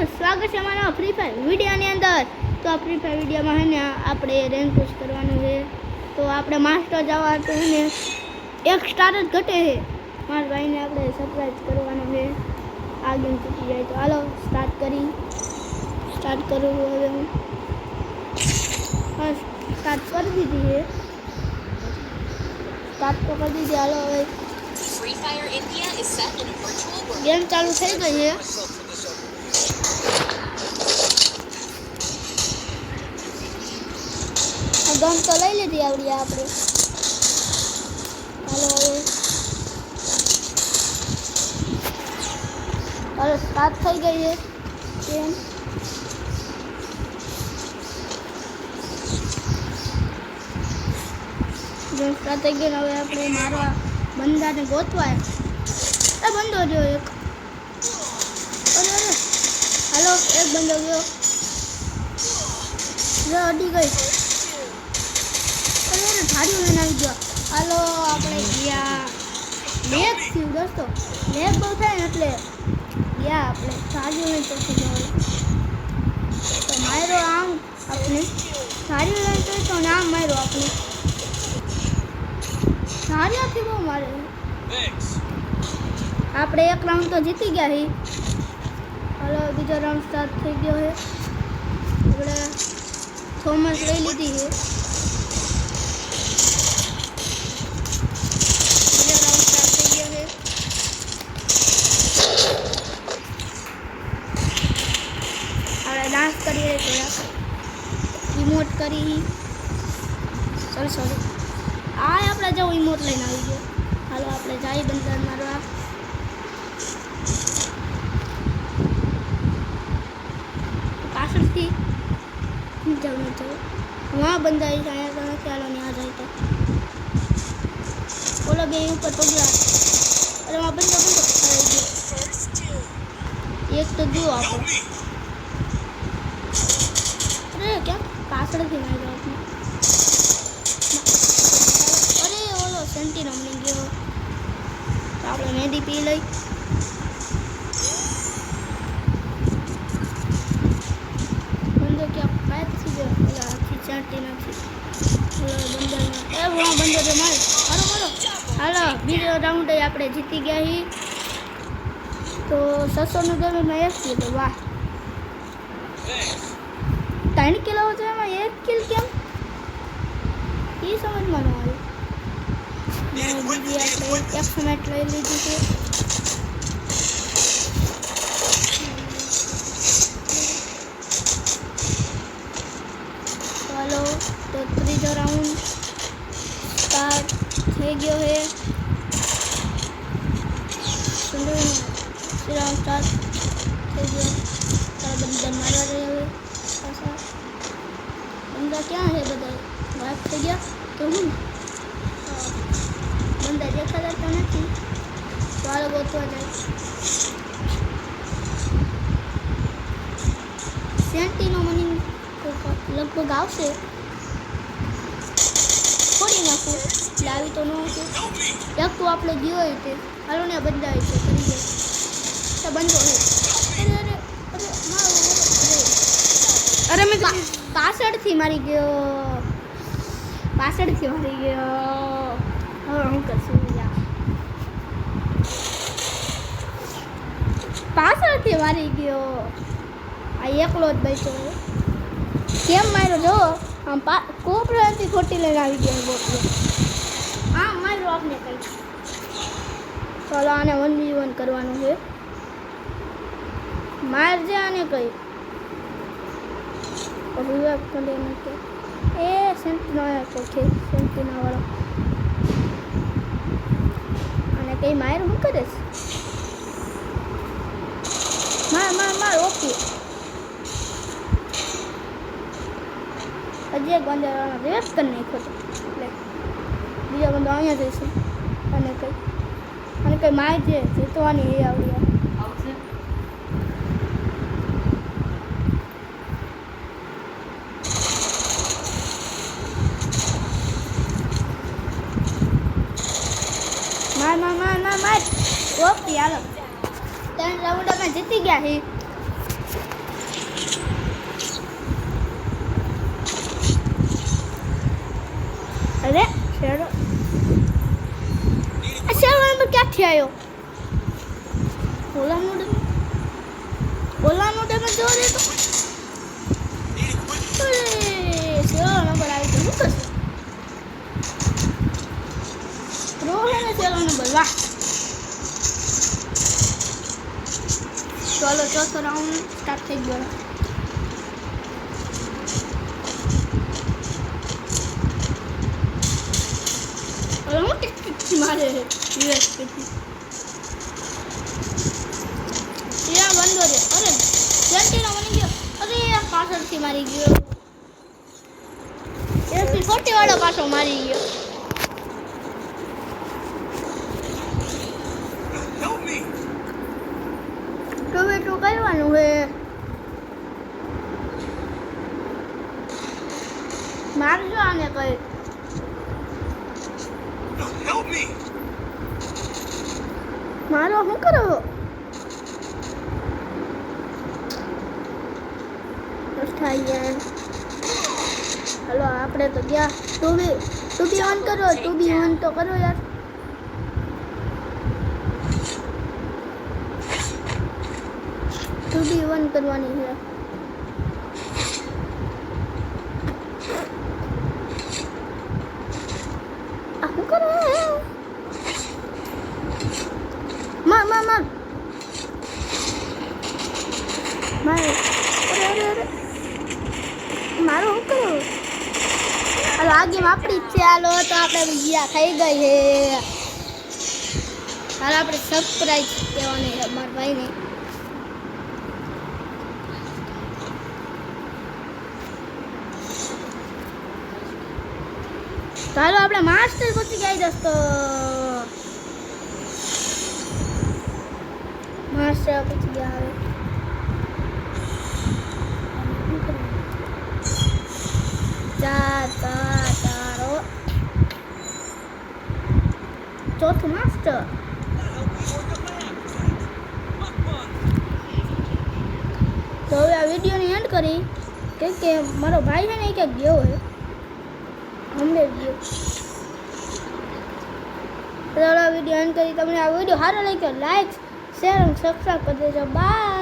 સ્વાગત છે અમારા ફ્રી ફાયર વિડીયોની અંદર। તો આ ફ્રી ફાયર વિડીયોમાં હે ને આપણે રેન્ક પુશ કરવાનું છે। તો આપણે માસ્ટર જવા તો ને એક સ્ટાર જ ઘટે છે। મારા ભાઈને આપણે સરપ્રાઈઝ કરવાનું છે। આ ગેમ જીતી જાય તો હાલો સ્ટાર્ટ કરું હવે હું સ્ટાર્ટ કરી દીધી છે। સ્ટાર્ટ તો કરી દીધી। હાલો હવે Free Fire India is set in a virtual world. Game ચાલુ થઈ ગઈ છે। ગન તો લઈ લીધી આવડી આપણે। હાલો સ્ટાર્ટ થઈ ગઈ છે ગેમ। ગેમ સ્ટાર્ટ થઈ ગઈ। હવે આપણે મારવા બંદાને ગોતવાય। એ બંદો જો એક અરે અરે હાલો એક બંદો ગયો અડી ગઈ। અરે અરે ઠાડી લઈને આવી ગયો। હાલો આપણે ગયા લેગ થયું દોસ્તો। લેગ બહુ થાય ને એટલે ગયા આપણે ઠાડી લઈને પછી જવાનું તો માર્યો આમ આપણે ઠાડી લઈને તો નામ માર્યો આપણે ઠાડીયાથી બહુ મારે। આપણે એક રાઉન્ડ તો જીતી ગયા હી। હાલો બીજો રાઉન્ડ સ્ટાર્ટ થઈ ગયો છે। આપણે થોમસ લઈ લીધી છે। બીજો રાઉન્ડ સ્ટાર્ટ થઈ ગયો છે। આપણે ડાન્સ કરીએ થોડા ઇમોટ કરી સોરી આ આપણે જો ઇમોટ લઈને આવી ગયો। હાલો આપણે જાય બંદર મારવા। પાછળથી જવું વहाँ बंदा है शायद ख्याल नहीं आ जाए तो बोलो बे ऊपर पगला। अरे वहाँ बंदा एक तो दो आप अरे क्या पासड़ थी मैं अपने अरे बोलो सेंटी रमनी गयो तो आप मेहंदी पी लई। बंदो क्या पैर थी गयो चाटी નથી બંદર એ વहाँ બંદર છે માર મારો મારો। હાલો બીજો રાઉન્ડ આપણે જીતી ગયા હી। તો 600 નું ગેમમાં 1 કિલ વાહ 3 કિલો છે એમાં 1 કિલ કેમ એ સમજમાં ન આવ્યું। બીજી આપણે એક મેચ લઈ લીધી છે। હાલો તો ત્રીજો રાઉન્ડ સ્ટાર્ટ થઈ ગયો છે। રાઉન્ડ સ્ટાર્ટ થઈ ગયો। તારા બંદા મારવા રહે હવે પાછા બંદા ક્યાં છે બધા વાત થઈ ગયા તો હું બંદા દેખાતા તો નથી તો હાલો ગોતવા જાય। સેન્ટીનો મને લગભગ આવશે છોડી નાખું એટલે આવી તો ન હતું એક તો આપણે ગયો હોય તે હાલો ને બંધા છે કરી જાય તો બંધો છે। અરે અરે અરે મારો અરે મેં પાછળથી મારી ગયો હવે હું કરશું પાછળથી મારી ગયો આ એકલો જ બચ્યો કેમ માર્યો જો આમ કોપરાથી ખોટી લઈને આવી ગયો બોટલો હા માર્યો આપને કંઈ ચાલો આને 1v1 કરવાનું છે। મારજે આને કંઈ વિવેક કરે કે એ સેન્ટીનો છે સેન્ટીના વાળો અને કંઈ માર હું કરે માર ઓકે હજી એક બંદો વિવેક કરી નાખ્યો એટલે બીજો બંદો અહીંયા જઈશે અને કંઈ માર છે જીતવાની એ આવડી આવશે। માર ઓકે હાલો 3 રાઉન્ડ અમે જીતી ગયા હી। શેડો આ શેડો નંબર ક્યાંથી આવ્યો ઓલાનો ડેમેજ જોવા દે તો અરે શેડો નંબર આવી તો શું થશે પ્રો હે ને શેડો નંબર વાહ चलो चौथो राउंड स्टार्ट થઈ ગયો હવે હું ટિક મારે યુએસ પેથી યા બંધો રે અરે સેન્ટીનો બની ગયો અરે પાછળથી મારી ગયો એસપી 40 વાળો પાછો મારી ગયો ટોમેટો કરવાનું હે મારજો આને કઈ મારો શું કરો થઈ ગયા હલો આપણે તો ગયા તું બી ઓન કરો તું બી ઓન તો કરો યાર તું બી ઓન કરવાની છે આ શું કરો માર અરે મારો શું કરો હાલો આ ગેમ આપણી જ છે હાલો તો આપણે ગયા થઈ ગઈ છે હાલ આપણે સરપ્રાઈઝ કહેવાની છે મારા ભાઈને ચાલો આપણે માસ્ટર પહોંચી ગયા દોસ્તો માસ્ટર પહોંચી ગયા હવે ચારો ચોથું માસ્ટર તો હવે આ વિડીયોની એન્ડ કરી કેમ કે મારો ભાઈ છે ને એ ક્યાંક ગયો હોય હમણે ગયો ચાલો વિડીયો એન્ડ કરી તમને આ વિડીયો સારો લાગ્યો લાઈક શેર અને સબસ્ક્રાઈબ કરી દેજો બાય